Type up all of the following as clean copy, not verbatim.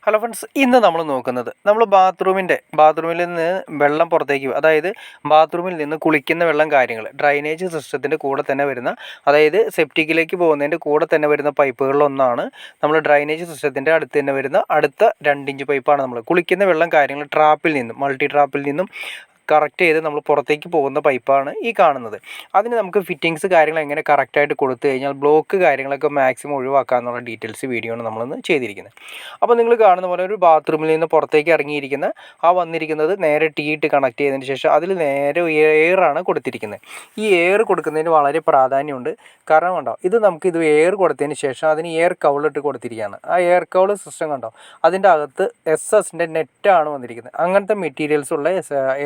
Hello friends, ഇന്ന് നമ്മൾ നോക്കുന്നത് ബാത്റൂമിൽ നിന്ന് വെള്ളം പുറത്തേക്ക്, അതായത് ബാത്റൂമിൽ നിന്ന് കുളിക്കുന്ന വെള്ളം കാര്യങ്ങൾ ഡ്രൈനേജ് സിസ്റ്റത്തിൻ്റെ കൂടെ തന്നെ വരുന്ന, അതായത് സെപ്റ്റിക്കിലേക്ക് പോകുന്നതിൻ്റെ കൂടെ തന്നെ വരുന്ന പൈപ്പുകളിലൊന്നാണ് നമ്മൾ ഡ്രൈനേജ് സിസ്റ്റത്തിൻ്റെ അടുത്ത് തന്നെ വരുന്ന അടുത്ത 2 ഇഞ്ച് പൈപ്പാണ് നമ്മൾ കുളിക്കുന്ന വെള്ളം കാര്യങ്ങൾ ട്രാപ്പിൽ നിന്നും മൾട്ടി ട്രാപ്പിൽ നിന്നും കറക്റ്റ് ചെയ്ത് നമ്മൾ പുറത്തേക്ക് പോകുന്ന പൈപ്പാണ് ഈ കാണുന്നത്. അതിന് നമുക്ക് ഫിറ്റിങ്സ് കാര്യങ്ങൾ എങ്ങനെ കറക്റ്റായിട്ട് കൊടുത്തു കഴിഞ്ഞാൽ ബ്ലോക്ക് കാര്യങ്ങളൊക്കെ മാക്സിമം ഒഴിവാക്കാമെന്നുള്ള ഡീറ്റെയിൽസ് വീഡിയോയാണ് നമ്മളിന്ന് ചെയ്തിരിക്കുന്നത്. അപ്പോൾ നിങ്ങൾ കാണുന്ന പോലെ ഒരു ബാത്റൂമിൽ നിന്ന് പുറത്തേക്ക് ഇറങ്ങിയിരിക്കുന്ന വന്നിരിക്കുന്നത് നേരെ ടീ ഇട്ട് കണക്ട് ചെയ്തതിന് ശേഷം അതിൽ നേരെ എയറാണ് കൊടുത്തിരിക്കുന്നത്. ഈ എയർ കൊടുക്കുന്നതിന് വളരെ പ്രാധാന്യമുണ്ട്. കാരണം കണ്ടോ, ഇത് എയർ കൊടുത്തതിന് ശേഷം അതിന് എയർ കൗളിട്ട് കൊടുത്തിരിക്കുകയാണ്. ആ എയർ കൗൾ സിസ്റ്റം കണ്ടോ, അതിൻ്റെ അകത്ത് SS നെറ്റാണ് വന്നിരിക്കുന്നത്. അങ്ങനത്തെ മെറ്റീരിയൽസ് ഉള്ള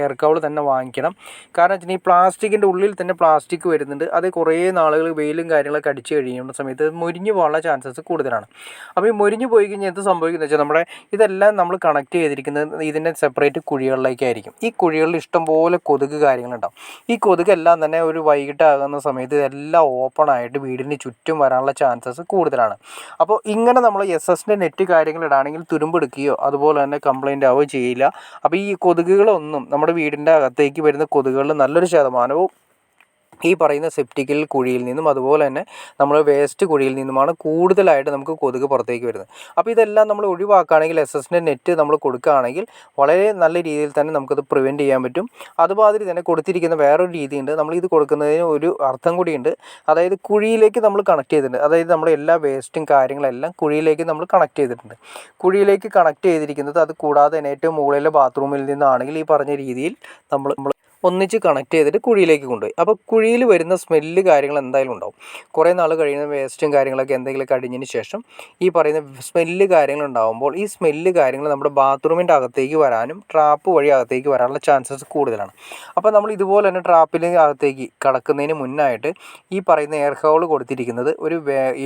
എയർ കൗൾ തന്നെ വാങ്ങിക്കണം. കാരണം വെച്ചാൽ ഈ പ്ലാസ്റ്റിക്കിൻ്റെ ഉള്ളിൽ തന്നെ പ്ലാസ്റ്റിക് വരുന്നുണ്ട്. അത് കുറേ നാളുകൾ വെയിലും കാര്യങ്ങളൊക്കെ അടിച്ച് കഴിയുന്ന സമയത്ത് മുരിഞ്ഞു പോകാനുള്ള ചാൻസസ് കൂടുതലാണ്. അപ്പോൾ ഈ മുരിഞ്ഞു പോയി കഴിഞ്ഞാൽ എന്ത് സംഭവിക്കുന്നത് വെച്ചാൽ നമ്മുടെ ഇതെല്ലാം നമ്മൾ കണക്ട് ചെയ്തിരിക്കുന്നത് ഇതിൻ്റെ സെപ്പറേറ്റ് കുഴികളിലേക്കായിരിക്കും. ഈ കുഴികളിൽ ഇഷ്ടംപോലെ കൊതുക് കാര്യങ്ങളുണ്ടാവും. ഈ കൊതുകെല്ലാം തന്നെ ഒരു വൈകിട്ടാകുന്ന സമയത്ത് ഇതെല്ലാം ഓപ്പണായിട്ട് വീടിന് ചുറ്റും വരാനുള്ള ചാൻസസ് കൂടുതലാണ്. അപ്പോൾ ഇങ്ങനെ നമ്മൾ SS നെറ്റ് കാര്യങ്ങൾ ഇടാണെങ്കിൽ തുരുമ്പെടുക്കുകയോ അതുപോലെ തന്നെ കംപ്ലൈൻ്റ് ആവുകയോ ചെയ്യില്ല. അപ്പോൾ ഈ കൊതുകുകളൊന്നും നമ്മുടെ വീടിൻ്റെ അകത്തേക്ക് വരുന്ന കൊതുകുകളിൽ നല്ലൊരു ശതമാനവും ഈ പറയുന്ന സെപ്റ്റിക്കൽ കുഴിയിൽ നിന്നും അതുപോലെ തന്നെ നമ്മൾ വേസ്റ്റ് കുഴിയിൽ നിന്നുമാണ് കൂടുതലായിട്ട് നമുക്ക് കൊതുക് പുറത്തേക്ക് വരുന്നത്. അപ്പോൾ ഇതെല്ലാം നമ്മൾ ഒഴിവാക്കുകയാണെങ്കിൽ SS നെറ്റ് നമ്മൾ കൊടുക്കുകയാണെങ്കിൽ വളരെ നല്ല രീതിയിൽ തന്നെ നമുക്കത് പ്രിവെൻറ്റ് ചെയ്യാൻ പറ്റും. അതുമാതിരി തന്നെ കൊടുത്തിരിക്കുന്ന വേറൊരു രീതിയുണ്ട്. നമ്മളിത് കൊടുക്കുന്നതിന് ഒരു അർത്ഥം കൂടിയുണ്ട്. അതായത് കുഴിയിലേക്ക് നമ്മൾ കണക്ട് ചെയ്തിട്ടുണ്ട്. അതായത് നമ്മുടെ എല്ലാ വേസ്റ്റും കാര്യങ്ങളെല്ലാം കുഴിയിലേക്ക് നമ്മൾ കണക്ട് ചെയ്തിട്ടുണ്ട്. കുഴിയിലേക്ക് കണക്ട് ചെയ്തിരിക്കുന്നത് അത് കൂടാതെ തന്നെ ഏറ്റവും മുകളിലെ ബാത്റൂമിൽ നിന്നാണെങ്കിൽ ഈ പറഞ്ഞ രീതിയിൽ നമ്മൾ ഒന്നിച്ച് കണക്ട് ചെയ്തിട്ട് കുഴിയിലേക്ക് കൊണ്ടുപോയി. അപ്പോൾ കുഴിയിൽ വരുന്ന സ്മെല്ല് കാര്യങ്ങൾ എന്തായാലും ഉണ്ടാവും. കുറേ നാൾ കഴിയുന്ന വേസ്റ്റും കാര്യങ്ങളൊക്കെ എന്തെങ്കിലും കഴിഞ്ഞതിന് ശേഷം ഈ പറയുന്ന സ്മെല്ല് കാര്യങ്ങൾ ഉണ്ടാകുമ്പോൾ ഈ സ്മെല്ല് കാര്യങ്ങൾ നമ്മുടെ ബാത്റൂമിൻ്റെ അകത്തേക്ക് വരാനും ട്രാപ്പ് വഴി അകത്തേക്ക് വരാനുള്ള ചാൻസസ് കൂടുതലാണ്. അപ്പോൾ നമ്മൾ ഇതുപോലെ തന്നെ ട്രാപ്പിന് അകത്തേക്ക് കടക്കുന്നതിന് മുന്നായിട്ട് ഈ പറയുന്ന എയർ ഹോൾ കൊടുത്തിരിക്കുന്നത് ഒരു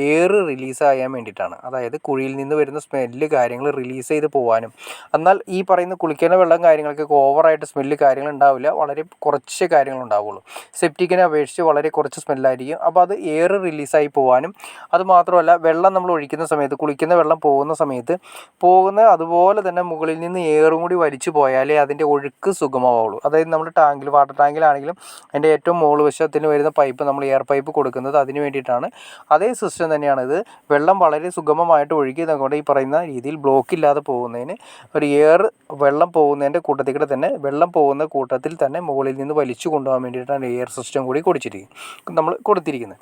എയർ റിലീസ് ചെയ്യാൻ വേണ്ടിയിട്ടാണ്. അതായത് കുഴിയിൽ നിന്ന് വരുന്ന സ്മെല്ല് കാര്യങ്ങൾ റിലീസ് ചെയ്ത് പോകാനും. എന്നാൽ ഈ പറയുന്ന കുളിക്കുന്ന വെള്ളം കാര്യങ്ങൾക്കൊക്കെ ഓവറായിട്ട് സ്മെല്ല് കാര്യങ്ങൾ ഉണ്ടാവില്ല, വളരെ കുറച്ച് കാര്യങ്ങളുണ്ടാവുള്ളൂ. സെപ്റ്റിക്കിനെ അപേക്ഷിച്ച് വളരെ കുറച്ച് സ്മെല്ലായിരിക്കും. അപ്പോൾ അത് എയർ റിലീസായി പോകാനും, അതുമാത്രമല്ല വെള്ളം നമ്മൾ ഒഴിക്കുന്ന സമയത്ത് കുളിക്കുന്ന വെള്ളം പോകുന്ന അതുപോലെ തന്നെ മുകളിൽ നിന്ന് എയറും കൂടി വലിച്ചു പോയാലേ അതിൻ്റെ ഒഴുക്ക് സുഗമമാവുള്ളൂ. അതായത് നമ്മൾ വാട്ടർ ടാങ്കിലാണെങ്കിലും അതിൻ്റെ ഏറ്റവും മുകൾ വശത്തിന് വരുന്ന പൈപ്പ് നമ്മൾ എയർ പൈപ്പ് കൊടുക്കുന്നത് അതിന് വേണ്ടിയിട്ടാണ്. അതേ സിസ്റ്റം തന്നെയാണ് ഇത്. വെള്ളം വളരെ സുഗമമായിട്ട് ഒഴുകിയത് കൊണ്ട് ഈ പറയുന്ന രീതിയിൽ ബ്ലോക്ക് ഇല്ലാതെ പോകുന്നതിന് ഒരു വെള്ളം പോകുന്നതിൻ്റെ കൂട്ടത്തിൽ തന്നെ മുകളിൽ നിന്ന് വലിച്ചു കൊണ്ടുപോകാൻ വേണ്ടിയിട്ടാണ് എയർ സിസ്റ്റം കൂടി കൊടുത്തിരിക്കുന്നത്.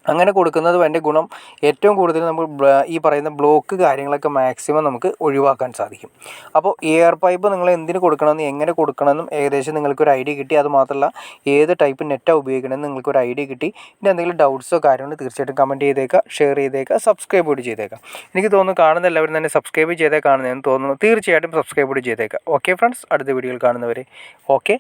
അങ്ങനെ കൊടുക്കുന്നത് അതിൻ്റെ ഗുണം ഏറ്റവും കൂടുതൽ നമുക്ക് ഈ പറയുന്ന ബ്ലോക്ക് കാര്യങ്ങളൊക്കെ മാക്സിമം നമുക്ക് ഒഴിവാക്കാൻ സാധിക്കും. അപ്പോൾ എയർ പൈപ്പ് നിങ്ങൾ എന്തിന് കൊടുക്കണമെന്നും എങ്ങനെ കൊടുക്കണമെന്നും ഏകദേശം നിങ്ങൾക്കൊരു ഐഡിയ കിട്ടി. അതുമാത്രമല്ല ഏത് ടൈപ്പ് നെറ്റാണ് ഉപയോഗിക്കണമെന്ന് നിങ്ങൾക്കൊരു ഐഡിയ കിട്ടി. ഇനി എന്തെങ്കിലും ഡൗട്ട്സോ കാര്യങ്ങളോ തീർച്ചയായിട്ടും കമൻറ്റ് ചെയ്തേക്കുക, ഷെയർ ചെയ്തേക്കുക, സബ്സ്ക്രൈബ് കൂടി ചെയ്തേക്കുക. എനിക്ക് തോന്നുന്നു കാണുന്ന എല്ലാവരും തന്നെ സബ്സ്ക്രൈബ് ചെയ്തേ കാണുന്നതെന്ന് തോന്നുന്നു. തീർച്ചയായിട്ടും സബ്സ്ക്രൈബ് കൂടി ചെയ്തേക്കുക. ഓക്കെ ഫ്രണ്ട്സ്, അടുത്ത വീഡിയോയിൽ കാണുന്നവരെ okay.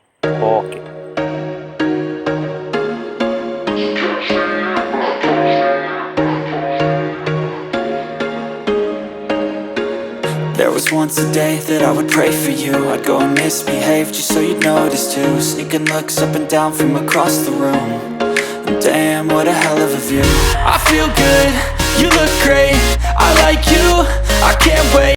There was once a day that I would pray for you. I'd go and misbehave just so you'd notice too. Sneaking looks up and down from across the room. And damn, what a hell of a view. I feel good, you look great, I like you, I can't wait.